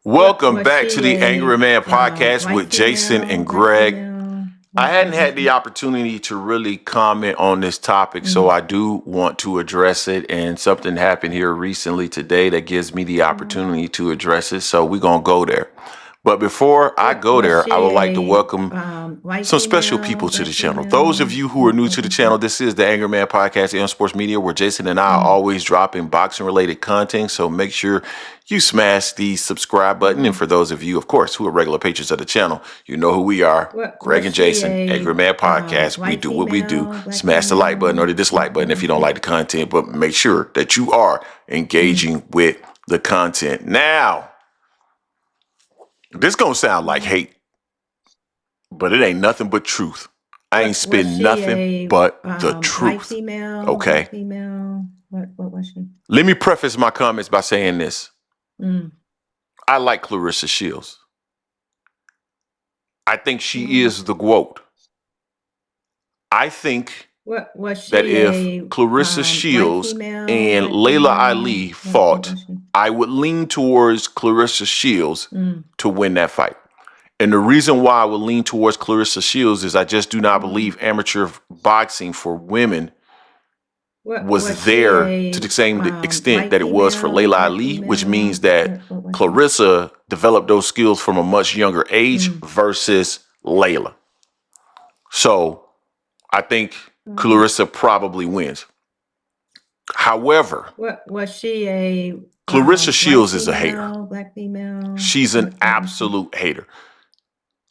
Welcome back to the Angry Man podcast with Jason and Greg. I hadn't had the opportunity to really comment on this topic, so I do want to address it. And something happened here recently today that gives me the opportunity to address it. So we're going to go there. But before I go there, I would like to welcome some special people to the channel. Those of you who are new to the channel, this is the Angry Man Podcast and Sports Media, where Jason and I are always dropping boxing related content. So make sure you smash the subscribe button. And for those of you, of course, who are regular patrons of the channel, you know who we are. Greg and Jason, Angry Man Podcast. We do what we do. Smash the like button or the dislike button if you don't like the content, but make sure that you are engaging with the content. Now, this gonna sound like hate, but it ain't nothing but truth. I ain't spitting nothing but the truth. Okay? What was she? Let me preface my comments by saying this. I like Claressa Shields. I think she is the GOAT. I think that if Claressa Shields and Laila Ali fought, I would lean towards Claressa Shields to win that fight. And the reason why I would lean towards Claressa Shields is I just do not believe amateur boxing for women was there to the same extent that it was for Laila Ali, which means that Claressa developed those skills from a much younger age versus Laila. So I think Claressa probably wins. However, Was she a Claressa Shields is a white hater. female, black female? She's an absolute hater.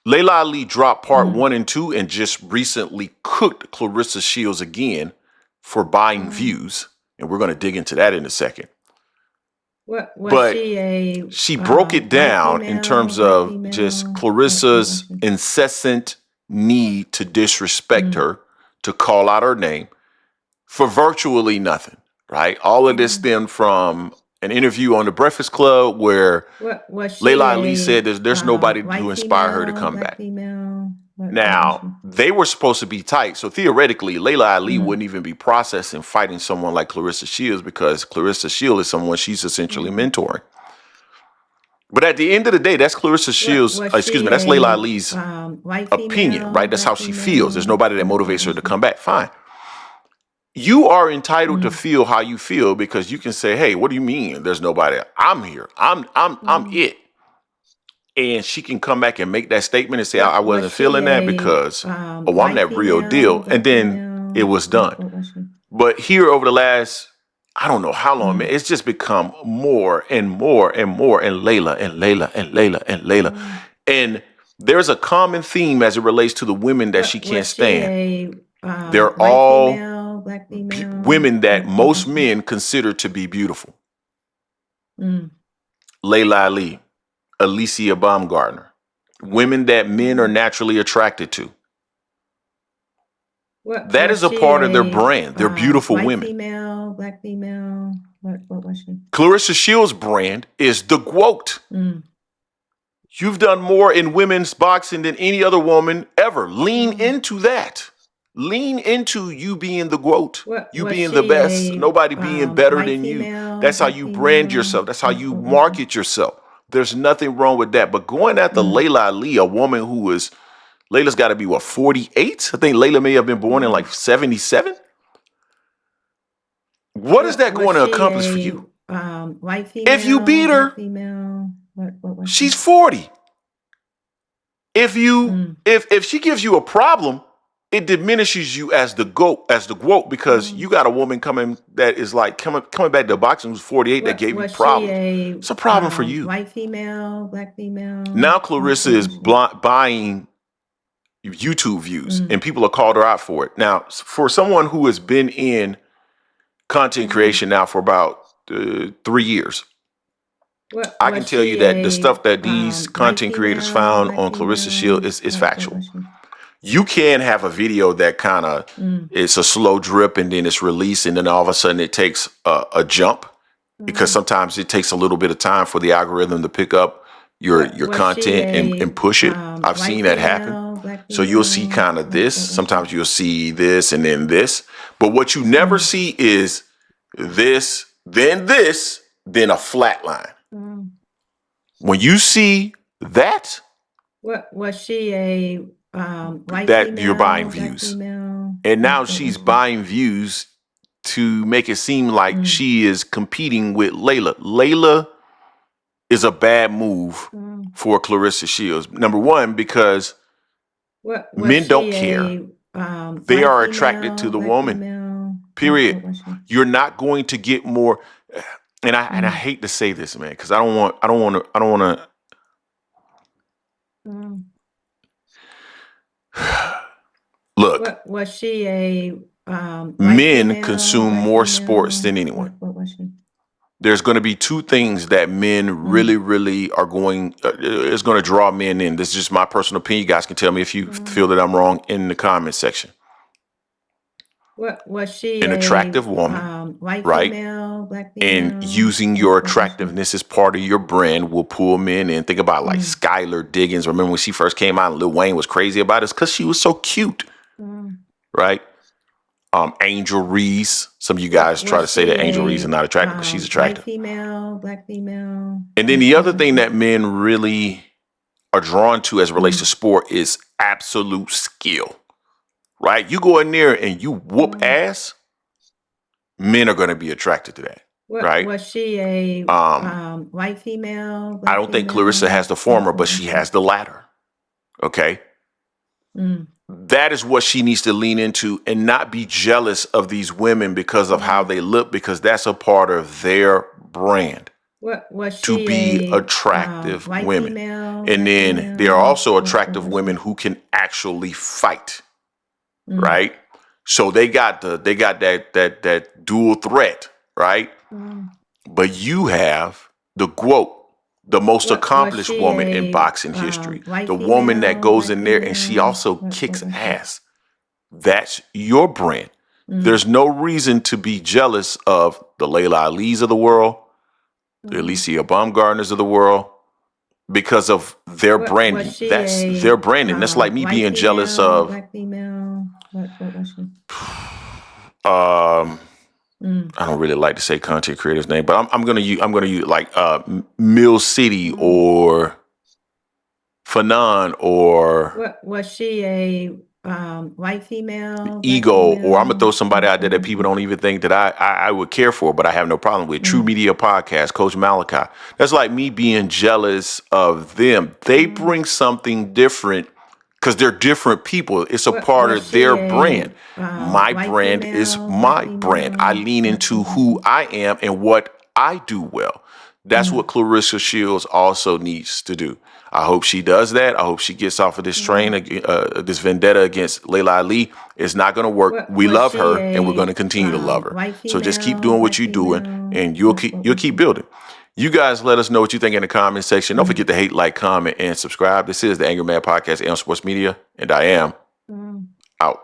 Laila Ali dropped part 1 and 2 and just recently cooked Claressa Shields again for buying views. And we're going to dig into that in a second. Was But she she broke it down in female, terms white of female? just What Claressa's was she? incessant need to disrespect her, to call out her name for virtually nothing, right? All of this stemmed from an interview on the Breakfast Club where Was she Laila Ali said there's nobody white to inspire her to female, come black back. female? What was Now, they were supposed to be tight. So theoretically, Laila Ali wouldn't even be processing fighting someone like Claressa Shields because Claressa Shields is someone she's essentially mentoring. But at the end of the day, that's Claressa Shields, was excuse she me, that's a, Laila Ali's white opinion, female, right? That's black how she female? feels. There's nobody that What motivates her was to she? come back. Fine. You are entitled to feel how you feel because you can say, hey, what do you mean there's nobody? I'm here. I'm it. And she can come back and make that statement and say, I wasn't Was she feeling that a because, I'm white that real female, deal. black And then female? it was done. What was she? But here over the last, I don't know how long, man, it's just become more and more and more, and Laila and Laila and Laila and Laila. And there's a common theme as it relates to the women that she can't Was she stand. a They're white all female, black female? women that What most was she? men consider to be beautiful. Mm. Laila Ali, Alicia Baumgartner, women that men are naturally attracted to. That Was is a she part of their brand. They're beautiful white women. female, black female? What was she? Claressa Shields' brand is the GOAT. You've done more in women's boxing than any other woman ever. Lean into that. Lean into you being the GOAT. You Was being the she best. a Nobody being better white than you. female, That's how black you brand female? yourself. That's how you What was she? market yourself. There's nothing wrong with that. But going after Laila Ali, a woman who is, Layla's got to be what, 48? I think Laila may have been born in like 77. What is that going to Was she accomplish for a you? white female, If you beat her, black female? What was she's she? 40. If she gives you a problem, it diminishes you as the GOAT because you got a woman coming that is like coming back to boxing who's 48 that gave you Was she problems. a It's a problem for you. white female, black female? Now Claressa is buying YouTube views and people have called her out for it. Now, for someone who has been in content creation now for about 3 years, I can tell you that the stuff that these content creators found on Claressa Shields is factual. You can have a video that kind of it's a slow drip and then it's released and then all of a sudden it takes a jump because sometimes it takes a little bit of time for the algorithm to pick up your content and push it. I've seen that happen. So you'll see kind of this. Sometimes you'll see this and then this. But what you never see is this, then a flat line. When you see that, What was she a white that you're buying female, black views. female? And now What she's was she? buying views to make it seem like she is competing with Layla. Layla is a bad move for Claressa Shields. Number one, because What was men don't she care. They white are attracted to female, the black woman. female? Period. What was she? You're not going to get more. And I hate to say this, man, because I don't want to. Look, What was she a white men female, consume black more female? sports than anyone. What was she? There's going to be two things that men really are going, is going to draw men in. This is just my personal opinion. You guys can tell me if you feel that I'm wrong in the comment section. What was she An a attractive woman, white right? female, black female? And using your attractiveness as part of your brand will pull men in. Think about like Skylar Diggins. Remember when she first came out and Lil Wayne was crazy about us because she was so cute, right? Angel Reese. Some of you guys try to say that Angel Reese is not attractive, but she's attractive. White female, black female. And then the other thing that men really are drawn to as it relates to sport is absolute skill, right? You go in there and you whoop ass, men are going to be attracted to that, right? Was she a white female? I don't think Claressa has the former, but she has the latter. Okay. That is what she needs to lean into and not be jealous of these women because of how they look, because that's a part of their brand. What was to she be a attractive white women. female, And black then female? there are also What attractive was women who can actually fight, right? So they got that dual threat, right? But you have the GWOAT, the most accomplished she woman in a, boxing history, white the woman that female, goes black in there and she female? also What kicks was she? ass. That's your brand. There's no reason to be jealous of the Laila Ali's of the world, the Alicia Baumgartners of the world, because of their branding. Was she That's a, their branding. That's like me white being jealous female, of black female? What was she? I don't really like to say content creators' name, but I'm gonna use like Mill City or Fanon or What was she a white female, black Ego, female? or I'm gonna throw somebody out there that people don't even think that I would care for, but I have no problem with. True Media Podcast, Coach Malachi. That's like me being jealous of them. They bring something different because they're different people. It's a part was of their she a, brand. My white brand female, is black my female? brand. I lean into who I am and what I do well. That's what Claressa Shields also needs to do. I hope she does that. I hope she gets off of this train, this vendetta against Laila Ali. It's not going to work. We was love she her, and we're a, going to continue to love her. white So just keep female, doing what black you're doing, female? and you'll keep building. You guys let us know what you think in the comment section. Don't forget to hate, like, comment, and subscribe. This is the Angry Man Podcast, AM Sports Media, and I am out.